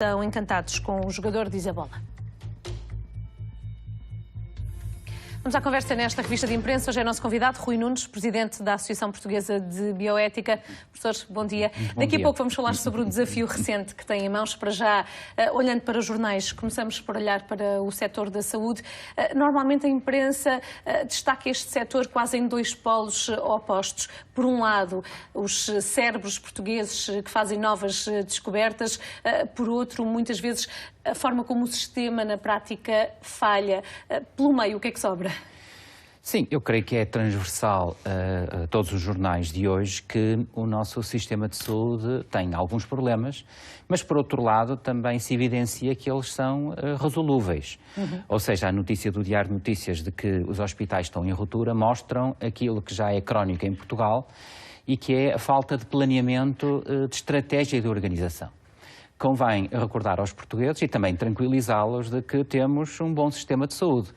Estão encantados com o jogador de Isabola. Vamos à conversa nesta revista de imprensa. Hoje é nosso convidado, Rui Nunes, presidente da Associação Portuguesa de Bioética. Professor, bom dia. Daqui a pouco vamos falar sobre o desafio recente que tem em mãos. Para já, olhando para os jornais, começamos por olhar para o setor da saúde. Normalmente a imprensa destaca este setor quase em dois polos opostos. Por um lado, os cérebros portugueses que fazem novas descobertas. Por outro, muitas vezes, a forma como o sistema na prática falha. Pelo meio, o que é que sobra? Sim, eu creio que é transversal a todos os jornais de hoje que o nosso sistema de saúde tem alguns problemas, mas por outro lado também se evidencia que eles são resolúveis. Ou seja, a notícia do Diário de Notícias de que os hospitais estão em ruptura mostram aquilo que já é crónico em Portugal e que é a falta de planeamento de estratégia e de organização. Convém recordar aos portugueses e também tranquilizá-los de que temos um bom sistema de saúde,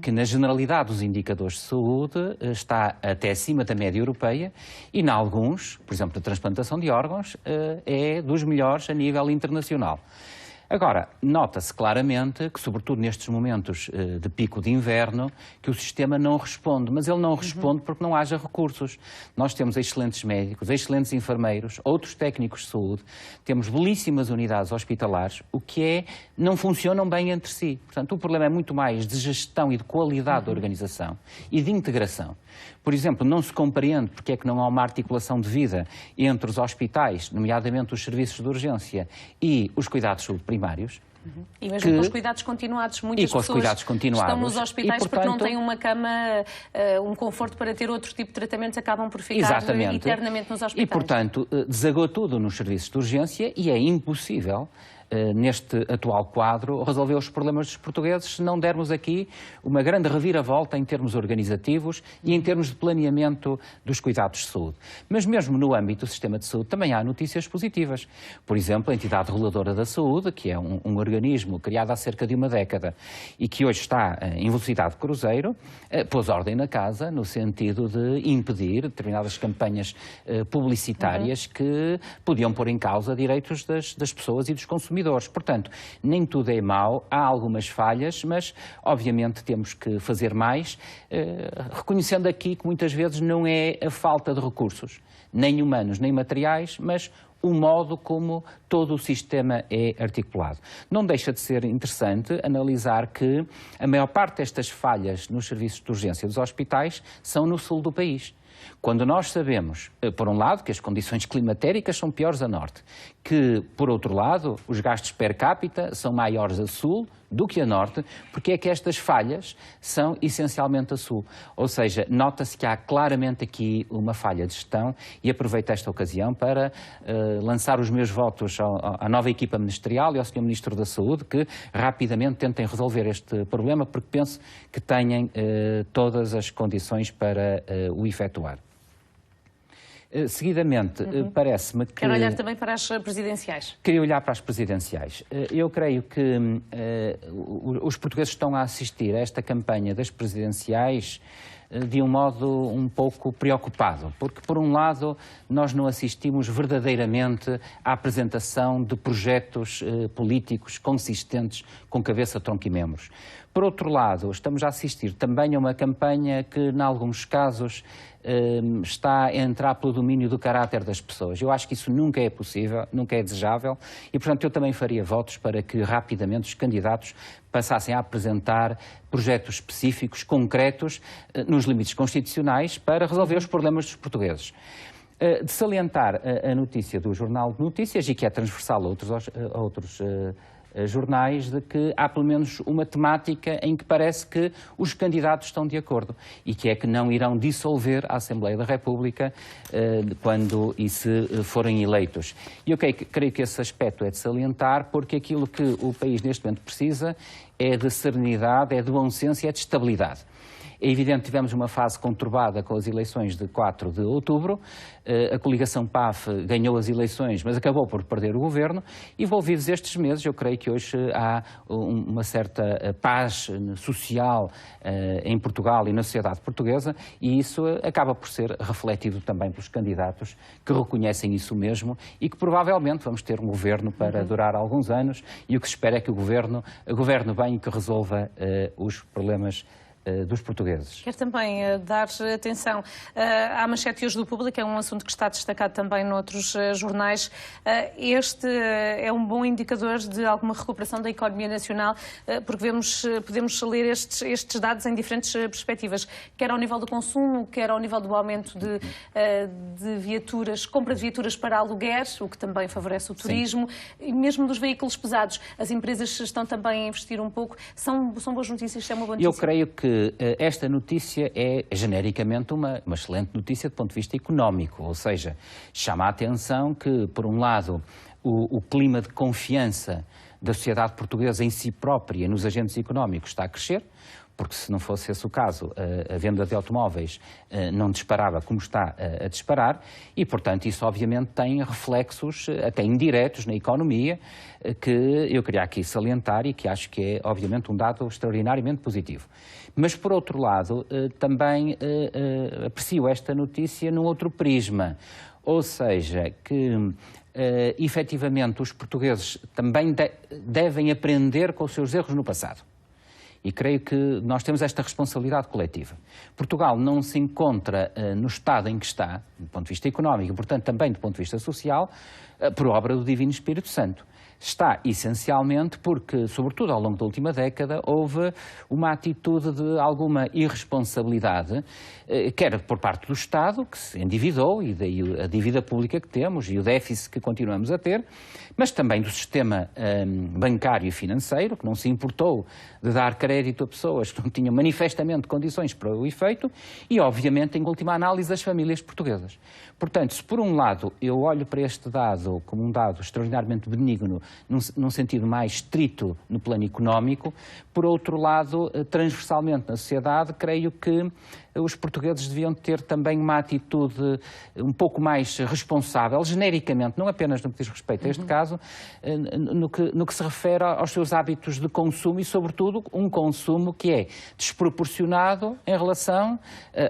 que na generalidade dos indicadores de saúde está até acima da média europeia e, em alguns, por exemplo, a transplantação de órgãos, é dos melhores a nível internacional. Agora, nota-se claramente que, sobretudo nestes momentos de pico de inverno, que o sistema não responde, mas ele não responde porque não haja recursos. Nós temos excelentes médicos, excelentes enfermeiros, outros técnicos de saúde, temos belíssimas unidades hospitalares, o que não funcionam bem entre si. Portanto, o problema é muito mais de gestão e de qualidade da organização e de integração. Por exemplo, não se compreende porque é que não há uma articulação devida entre os hospitais, nomeadamente os serviços de urgência e os cuidados de saúde primários. E mesmo com os cuidados continuados, muitas pessoas estão nos hospitais e, portanto, porque não têm uma cama, um conforto para ter outro tipo de tratamentos, acabam por ficar eternamente nos hospitais. E, portanto, desagou tudo nos serviços de urgência e é impossível, neste atual quadro, resolver os problemas dos portugueses se não dermos aqui uma grande reviravolta em termos organizativos e em termos de planeamento dos cuidados de saúde. Mas mesmo no âmbito do sistema de saúde também há notícias positivas. Por exemplo, a Entidade Reguladora da Saúde, que é um organismo criado há cerca de uma década e que hoje está em velocidade de cruzeiro, pôs ordem na casa no sentido de impedir determinadas campanhas publicitárias que podiam pôr em causa direitos das pessoas e dos consumidores. Portanto, nem tudo é mau, há algumas falhas, mas obviamente temos que fazer mais, reconhecendo aqui que muitas vezes não é a falta de recursos, nem humanos, nem materiais, mas o modo como todo o sistema é articulado. Não deixa de ser interessante analisar que a maior parte destas falhas nos serviços de urgência dos hospitais são no sul do país. Quando nós sabemos, por um lado, que as condições climatéricas são piores a norte, que, por outro lado, os gastos per capita são maiores a sul do que a norte, porque é que estas falhas são essencialmente a sul. Ou seja, nota-se que há claramente aqui uma falha de gestão e aproveito esta ocasião para lançar os meus votos à nova equipa ministerial e ao Sr. Ministro da Saúde que rapidamente tentem resolver este problema, porque penso que têm todas as condições para o efetuar. Seguidamente, parece-me que... Quero olhar também para as presidenciais. Queria olhar para as presidenciais. Eu creio que os portugueses estão a assistir a esta campanha das presidenciais de um modo um pouco preocupado, porque, por um lado, nós não assistimos verdadeiramente à apresentação de projetos políticos consistentes com cabeça, tronco e membros. Por outro lado, estamos a assistir também a uma campanha que, em alguns casos, está a entrar pelo domínio do caráter das pessoas. Eu acho que isso nunca é possível, nunca é desejável e, portanto, eu também faria votos para que rapidamente os candidatos passassem a apresentar projetos específicos, concretos, nos limites constitucionais, para resolver os problemas dos portugueses. De salientar a notícia do Jornal de Notícias, e que é transversal a outros jornais, de que há pelo menos uma temática em que parece que os candidatos estão de acordo e que é que não irão dissolver a Assembleia da República quando e se forem eleitos. E eu creio que esse aspecto é de salientar, porque aquilo que o país neste momento precisa é de serenidade, é de bom senso e é de estabilidade. É evidente que tivemos uma fase conturbada com as eleições de 4 de outubro. A coligação PAF ganhou as eleições, mas acabou por perder o governo. E envolvidos estes meses, eu creio que hoje há uma certa paz social em Portugal e na sociedade portuguesa, e isso acaba por ser refletido também pelos candidatos que reconhecem isso mesmo e que provavelmente vamos ter um governo para durar alguns anos, e o que se espera é que o governo governe bem e que resolva os problemas dos portugueses. Quero também dar atenção à manchete hoje do Público, é um assunto que está destacado também noutros jornais. Este é um bom indicador de alguma recuperação da economia nacional, porque podemos ler estes dados em diferentes perspectivas, quer ao nível do consumo, quer ao nível do aumento de viaturas, compra de viaturas para aluguer, o que também favorece o turismo, e mesmo dos veículos pesados. As empresas estão também a investir um pouco. São boas notícias, é uma boa notícia? Eu creio que esta notícia é genericamente uma excelente notícia do ponto de vista económico, ou seja, chama a atenção que, por um lado, o clima de confiança da sociedade portuguesa em si própria e nos agentes económicos está a crescer, porque se não fosse esse o caso, a venda de automóveis não disparava como está a disparar e, portanto, isso obviamente tem reflexos até indiretos na economia que eu queria aqui salientar e que acho que é, obviamente, um dado extraordinariamente positivo. Mas, por outro lado, também aprecio esta notícia num outro prisma, ou seja, que efetivamente os portugueses também devem aprender com os seus erros no passado. E creio que nós temos esta responsabilidade coletiva. Portugal não se encontra no estado em que está, do ponto de vista económico, e, portanto, também do ponto de vista social, por obra do Divino Espírito Santo. Está essencialmente porque, sobretudo ao longo da última década, houve uma atitude de alguma irresponsabilidade, quer por parte do Estado, que se endividou, e daí a dívida pública que temos e o déficit que continuamos a ter, mas também do sistema bancário e financeiro, que não se importou de dar crédito a pessoas que não tinham manifestamente condições para o efeito, e, obviamente, em última análise, as famílias portuguesas. Portanto, se por um lado eu olho para este dado como um dado extraordinariamente benigno, num sentido mais estrito no plano económico, por outro lado, transversalmente na sociedade, creio que os portugueses deviam ter também uma atitude um pouco mais responsável, genericamente, não apenas no que diz respeito a este caso, no que se refere aos seus hábitos de consumo e, sobretudo, um consumo que é desproporcionado em relação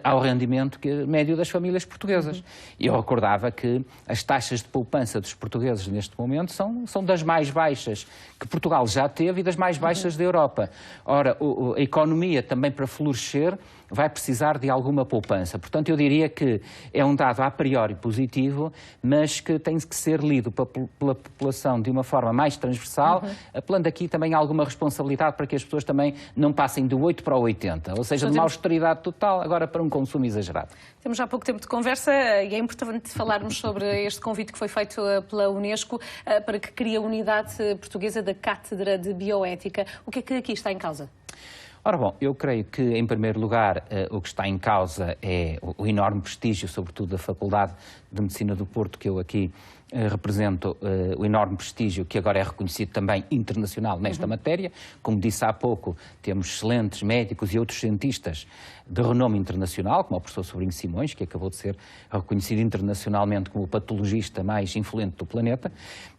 ao rendimento médio das famílias portuguesas. Eu recordava que as taxas de poupança dos portugueses neste momento são das mais baixas que Portugal já teve e das mais baixas da Europa. Ora, a economia também para florescer vai precisar de alguma poupança. Portanto, eu diria que é um dado a priori positivo, mas que tem que ser lido pela população de uma forma mais transversal, apelando aqui também a alguma responsabilidade para que as pessoas também não passem do 8 para o 80, ou seja, de uma austeridade total agora para um consumo exagerado. Temos já pouco tempo de conversa e é importante falarmos sobre este convite que foi feito pela Unesco para que crie a unidade portuguesa da Cátedra de Bioética. O que é que aqui está em causa? Ora bom, eu creio que, em primeiro lugar, o que está em causa é o enorme prestígio, sobretudo da Faculdade de Medicina do Porto, que eu aqui represento, o enorme prestígio que agora é reconhecido também internacional nesta matéria. Como disse há pouco, temos excelentes médicos e outros cientistas de renome internacional, como o professor Sobrinho Simões, que acabou de ser reconhecido internacionalmente como o patologista mais influente do planeta.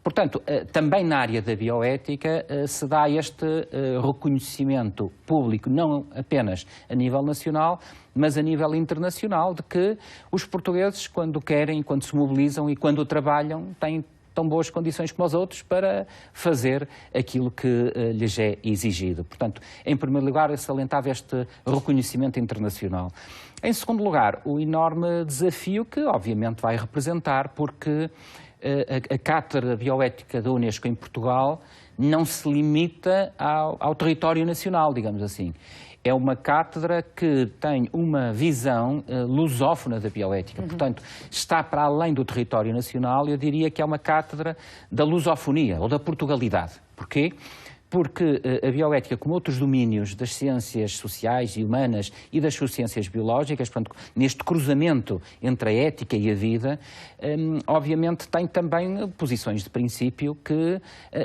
Portanto, também na área da bioética se dá este reconhecimento público, não apenas a nível nacional, mas a nível internacional, de que os portugueses, quando querem, quando se mobilizam e quando trabalham, têm tão boas condições como os outros para fazer aquilo que lhes é exigido. Portanto, em primeiro lugar, eu salientava este reconhecimento internacional. Em segundo lugar, o enorme desafio que, obviamente, vai representar, porque a Cátedra Bioética da Unesco em Portugal não se limita ao território nacional, digamos assim. É uma cátedra que tem uma visão lusófona da bioética, portanto, está para além do território nacional. Eu diria que é uma cátedra da lusofonia ou da Portugalidade. Porquê? porque a bioética, como outros domínios das ciências sociais e humanas e das suas ciências biológicas, portanto, neste cruzamento entre a ética e a vida, obviamente tem também posições de princípio que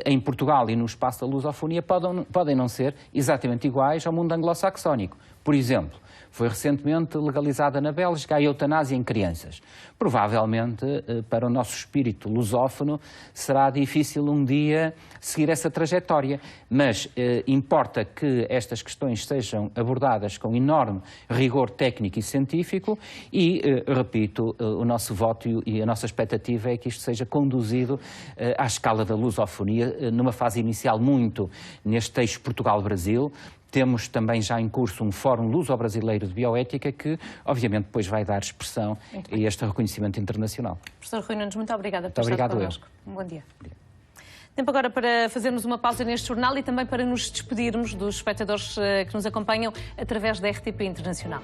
em Portugal e no espaço da lusofonia podem não ser exatamente iguais ao mundo anglo-saxónico. Por exemplo, foi recentemente legalizada na Bélgica a eutanásia em crianças. Provavelmente, para o nosso espírito lusófono, será difícil um dia seguir essa trajetória, mas importa que estas questões sejam abordadas com enorme rigor técnico e científico e, repito, o nosso voto e a nossa expectativa é que isto seja conduzido à escala da lusofonia, numa fase inicial muito neste eixo Portugal-Brasil. Temos também já em curso um Fórum Luso-Brasileiro de Bioética que, obviamente, depois vai dar expressão a este reconhecimento internacional. Professor Rui Nunes, muito obrigada por estar connosco. Um bom dia. Obrigado. Tempo agora para fazermos uma pausa neste jornal e também para nos despedirmos dos espectadores que nos acompanham através da RTP Internacional.